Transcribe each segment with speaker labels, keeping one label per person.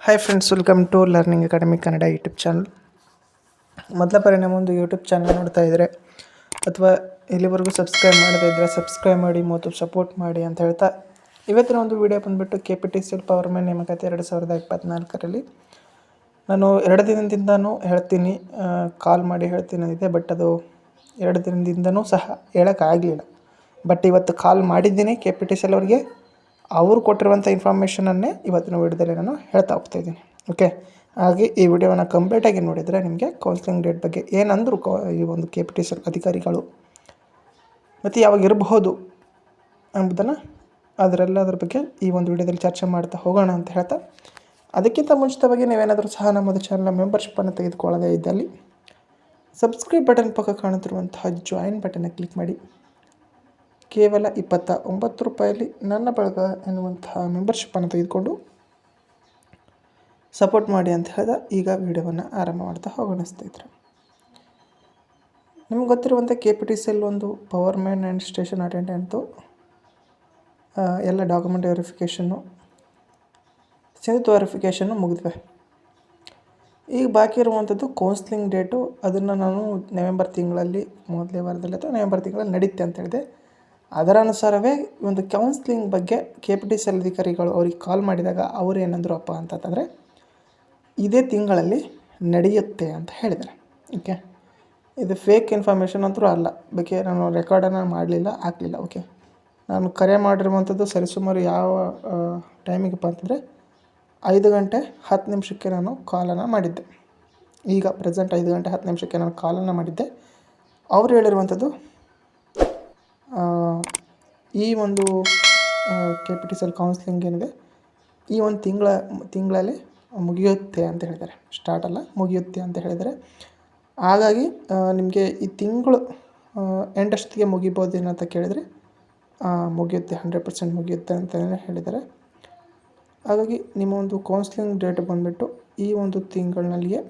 Speaker 1: Hi friends, welcome to learning academy Kannada YouTube channel. ಮೊದಲ ಬಾರಿ ನಮ್ಮೊಂದು YouTube channel ನೋಡ್ತಾ ಇದ್ದರೆ ಅಥವಾ ಇಲ್ಲಿವರೆಗೂ ಸಬ್ಸ್ಕ್ರೈಬ್ ಮಾಡದೇ ಇದ್ದರೆ ಸಬ್ಸ್ಕ್ರೈಬ್ ಮಾಡಿ ಮತ್ತು ಸಪೋರ್ಟ್ ಮಾಡಿ ಅಂತ ಹೇಳ್ತಾ, ಇವತ್ತಿನ ಒಂದು ವಿಡಿಯೋ ಬಂದುಬಿಟ್ಟು KPTCL ಪವರ್ಮ್ಯಾನ್ ನೇಮಕಾತಿ 2024ರಲ್ಲಿ ನಾನು 2 ದಿನದಿಂದನೂ ಹೇಳ್ತೀನಿ, ಕಾಲ್ ಮಾಡಿ ಹೇಳ್ತೀನಿ ಅಂದಿದ್ದೆ. ಬಟ್ ಅದು 2 ದಿನದಿಂದನೂ ಸಹ ಹೇಳೋಕ್ಕಾಗಲಿಲ್ಲ. ಬಟ್ ಇವತ್ತು ಕಾಲ್ ಮಾಡಿದ್ದೀನಿ KPTCL ಅವರಿಗೆ. ಅವರು ಕೊಟ್ಟಿರುವಂಥ ಇನ್ಫಾರ್ಮೇಷನನ್ನೇ ಇವತ್ತಿನ ವಿಡಿಯೋದಲ್ಲಿ ನಾನು ಹೇಳ್ತಾ ಹೋಗ್ತಾಯಿದ್ದೀನಿ. ಓಕೆ, ಹಾಗೆ ಈ ವಿಡಿಯೋವನ್ನು ಕಂಪ್ಲೀಟಾಗಿ ನೋಡಿದರೆ ನಿಮಗೆ ಕೌನ್ಸಿಲಿಂಗ್ ಡೇಟ್ ಬಗ್ಗೆ ಏನಂದರು ಈ ಒಂದು KPTCL ಅಧಿಕಾರಿಗಳು ಮತ್ತು ಯಾವಾಗ ಇರಬಹುದು ಎಂಬುದನ್ನು ಅದರೆಲ್ಲದರ ಬಗ್ಗೆ ಈ ಒಂದು ವಿಡಿಯೋದಲ್ಲಿ ಚರ್ಚೆ ಮಾಡ್ತಾ ಹೋಗೋಣ ಅಂತ ಹೇಳ್ತಾ, ಅದಕ್ಕಿಂತ ಮುಂಚಿತವಾಗಿ ನೀವೇನಾದರೂ ಸಹ ನಮ್ಮದು ಚಾನಲ್ನ ಮೆಂಬರ್ಶಿಪ್ಪನ್ನು ತೆಗೆದುಕೊಳ್ಳದೇ ಇದ್ದಲ್ಲಿ ಸಬ್ಸ್ಕ್ರೈಬ್ ಬಟನ್ ಪಕ್ಕ ಕಾಣುತ್ತಿರುವಂತಹ ಜಾಯಿನ್ ಬಟನ್ನ ಕ್ಲಿಕ್ ಮಾಡಿ. ಕೇವಲ 29 ರೂಪಾಯಲ್ಲಿ ನನ್ನ ಬಳಗ ಎನ್ನುವಂತಹ ಮೆಂಬರ್ಶಿಪ್ಪನ್ನು ತೆಗೆದುಕೊಂಡು ಸಪೋರ್ಟ್ ಮಾಡಿ ಅಂತ ಹೇಳಿದ ಈಗ ವಿಡಿಯೋವನ್ನು ಆರಂಭ ಮಾಡ್ತಾ ಹೋಗೋಣ ಸ್ನೇಹಿತರೆ. ನಿಮ್ಗೆ ಗೊತ್ತಿರುವಂಥ KPTCL ಒಂದು ಪವರ್ಮ್ಯಾನ್ ಆ್ಯಂಡ್ ಸ್ಟೇಷನ್ ಅಟೆಂಡೆಂಟು ಎಲ್ಲ ಡಾಕ್ಯುಮೆಂಟ್ ವೆರಿಫಿಕೇಷನ್ನು, ಸಿಂಧುತ್ವ ವೆರಿಫಿಕೇಷನ್ನು ಮುಗಿದ್ವೆ. ಈಗ ಬಾಕಿ ಇರುವಂಥದ್ದು ಕೌನ್ಸ್ಲಿಂಗ್ ಡೇಟು. ಅದನ್ನು ನಾನು ನವೆಂಬರ್ ತಿಂಗಳಲ್ಲಿ ಮೊದಲೇ ವಾರದಲ್ಲಿ ಅಥವಾ ನವೆಂಬರ್ ತಿಂಗಳಲ್ಲಿ ನಡೀತೆ ಅಂತ ಹೇಳಿದೆ. ಅದರ ಅನುಸಾರವೇ ಒಂದು ಕೌನ್ಸ್ಲಿಂಗ್ ಬಗ್ಗೆ KPTCL ಅಧಿಕಾರಿಗಳು ಅವ್ರಿಗೆ ಕಾಲ್ ಮಾಡಿದಾಗ ಅವರು ಏನಂದ್ರಪ್ಪ ಅಂತಂದರೆ, ಇದೇ ತಿಂಗಳಲ್ಲಿ ನಡೆಯುತ್ತೆ ಅಂತ ಹೇಳಿದ್ದಾರೆ. ಓಕೆ, ಇದು ಫೇಕ್ ಇನ್ಫಾರ್ಮೇಷನ್ ಅಂತೂ ಅಲ್ಲ. ಬೇಕೆ ನಾನು ರೆಕಾರ್ಡನ್ನು ಮಾಡಲಿಲ್ಲ, ಹಾಕಲಿಲ್ಲ. ಓಕೆ, ನಾನು ಕರೆ ಮಾಡಿರುವಂಥದ್ದು ಸರಿಸುಮಾರು ಯಾವ ಟೈಮಿಗಪ್ಪ ಅಂತಂದರೆ 5 ಗಂಟೆ 10 ನಿಮಿಷಕ್ಕೆ ನಾನು ಕಾಲನ್ನು ಮಾಡಿದ್ದೆ. ಈಗ ಪ್ರೆಸೆಂಟ್ 5 ಗಂಟೆ 10 ನಿಮಿಷಕ್ಕೆ ನಾನು ಕಾಲನ್ನು ಮಾಡಿದ್ದೆ. ಅವರು ಹೇಳಿರುವಂಥದ್ದು ಈ ಒಂದು KPTCL ಕೌನ್ಸ್ಲಿಂಗ್ ಏನಿದೆ ಈ ಒಂದು ತಿಂಗಳಲ್ಲಿ ಮುಗಿಯುತ್ತೆ ಅಂತ ಹೇಳಿದ್ದಾರೆ. ಸ್ಟಾರ್ಟ್ ಅಲ್ಲ, ಮುಗಿಯುತ್ತೆ ಅಂತ ಹೇಳಿದ್ದಾರೆ. ಹಾಗಾಗಿ ನಿಮಗೆ ಈ ತಿಂಗಳು ಎಂಡಷ್ಟೊತ್ತಿಗೆ ಮುಗಿಬೋದು ಅಂತ ಕೇಳಿದರೆ ಮುಗಿಯುತ್ತೆ, 100% ಮುಗಿಯುತ್ತೆ ಅಂತಲೇ ಹೇಳಿದ್ದಾರೆ. ಹಾಗಾಗಿ ನಿಮ್ಮ ಒಂದು ಕೌನ್ಸ್ಲಿಂಗ್ ಡೇಟ್ ಬಂದುಬಿಟ್ಟು ಈ ಒಂದು ತಿಂಗಳಿನಲ್ಲಿಯೇ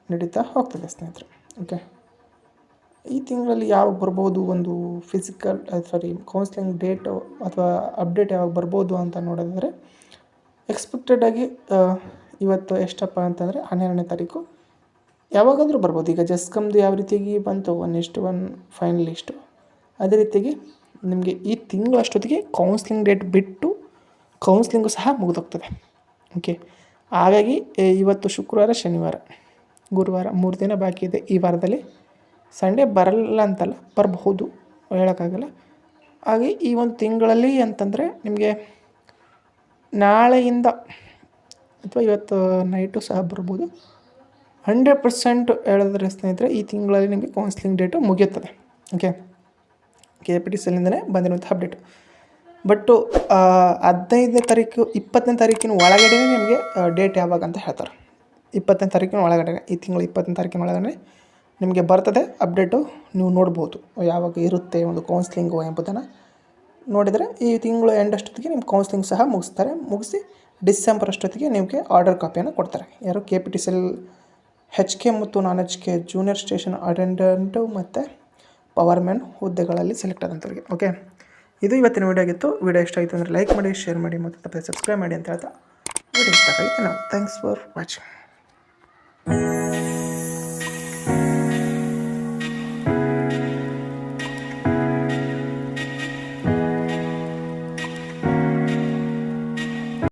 Speaker 1: ನಡೀತಾ ಹೋಗ್ತದೆ ಸ್ನೇಹಿತರೆ. ಓಕೆ, ಈ ತಿಂಗಳಲ್ಲಿ ಯಾವಾಗ ಬರ್ಬೋದು ಒಂದು ಕೌನ್ಸ್ಲಿಂಗ್ ಡೇಟು ಅಥವಾ ಅಪ್ಡೇಟ್ ಯಾವಾಗ ಬರ್ಬೋದು ಅಂತ ನೋಡೋದಾದರೆ, ಎಕ್ಸ್ಪೆಕ್ಟೆಡಾಗಿ ಇವತ್ತು ಎಷ್ಟಪ್ಪ ಅಂತಂದರೆ 12ನೇ ತಾರೀಕು ಯಾವಾಗಾದರೂ ಬರ್ಬೋದು. ಈಗ ಜೆಸ್ಕಾಮ್ದು ಯಾವ ರೀತಿಯಾಗಿ ಬಂತು 1:1 ಫೈನಲ್ ಲಿಸ್ಟು, ಅದೇ ರೀತಿಯಾಗಿ ನಿಮಗೆ ಈ ತಿಂಗಳಷ್ಟೊತ್ತಿಗೆ ಕೌನ್ಸ್ಲಿಂಗ್ ಡೇಟ್ ಬಿಟ್ಟು ಕೌನ್ಸ್ಲಿಂಗು ಸಹ ಮುಗಿದೋಗ್ತದೆ. ಓಕೆ, ಹಾಗಾಗಿ ಇವತ್ತು ಶುಕ್ರವಾರ, ಶನಿವಾರ, ಗುರುವಾರ 3 ದಿನ ಬಾಕಿ ಇದೆ. ಈ ವಾರದಲ್ಲಿ ಸಂಡೇ ಬರಲ್ಲ ಅಂತಲ್ಲ, ಬರಬಹುದು, ಹೇಳೋಕ್ಕಾಗಲ್ಲ. ಹಾಗೆ ಈ ಒಂದು ತಿಂಗಳಲ್ಲಿ ಅಂತಂದರೆ ನಿಮಗೆ ನಾಳೆಯಿಂದ ಅಥವಾ ಇವತ್ತು ನೈಟು ಸಹ ಬರ್ಬೋದು. 100% ಹೇಳಿದ್ರೆ ಸ್ನೇಹಿತರೆ ಈ ತಿಂಗಳಲ್ಲಿ ನಿಮಗೆ ಕೌನ್ಸ್ಲಿಂಗ್ ಡೇಟು ಮುಗಿಯುತ್ತದೆ. ಓಕೆ, KPTCLನಿಂದಲೇ ಬಂದಿರುವಂಥ ಅಪ್ಡೇಟು. ಬಟ್ಟು 15ನೇ ತಾರೀಕು 20ನೇ ತಾರೀಕಿನ ಒಳಗಡೆ ನಿಮಗೆ ಡೇಟ್ ಯಾವಾಗ ಅಂತ ಹೇಳ್ತಾರೆ. 20ನೇ ತಾರೀಕಿನ ಒಳಗಡೆ, ಈ ತಿಂಗಳು 20ನೇ ತಾರೀಕಿನ ಒಳಗಡೆ ನಿಮಗೆ ಬರ್ತದೆ ಅಪ್ಡೇಟು. ನೀವು ನೋಡ್ಬೋದು ಯಾವಾಗ ಇರುತ್ತೆ ಒಂದು ಕೌನ್ಸ್ಲಿಂಗು ಎಂಬುದನ್ನು ನೋಡಿದರೆ ಈ ತಿಂಗಳು ಎಂಡಷ್ಟೊತ್ತಿಗೆ ನಿಮ್ಮ ಕೌನ್ಸ್ಲಿಂಗ್ ಸಹ ಮುಗಿಸ್ತಾರೆ. ಮುಗಿಸಿ ಡಿಸೆಂಬರ್ ಅಷ್ಟೊತ್ತಿಗೆ ನಿಮಗೆ ಆರ್ಡರ್ ಕಾಪಿಯನ್ನು ಕೊಡ್ತಾರೆ. ಯಾರು KPTCL HK ಮತ್ತು ನಾನ್ HK ಜೂನಿಯರ್ ಸ್ಟೇಷನ್ ಅಟೆಂಡೆಂಟು ಮತ್ತು ಪವರ್ಮ್ಯಾನ್ ಹುದ್ದೆಗಳಲ್ಲಿ ಸೆಲೆಕ್ಟ್ ಆದಂಥವ್ರಿಗೆ. ಓಕೆ, ಇದು ಇವತ್ತಿನ ವಿಡಿಯೋ ಆಗಿತ್ತು. ವಿಡಿಯೋ ಇಷ್ಟ ಆಯಿತು ಅಂದರೆ ಲೈಕ್ ಮಾಡಿ, ಶೇರ್ ಮಾಡಿ ಮತ್ತು ತಪ್ಪದೆ ಸಬ್ಸ್ಕ್ರೈಬ್ ಮಾಡಿ ಅಂತ ಹೇಳ್ತಾ ವಿಡಿಯೋ ಇಷ್ಟ ಆಗಿದೆ. Thanks for watching.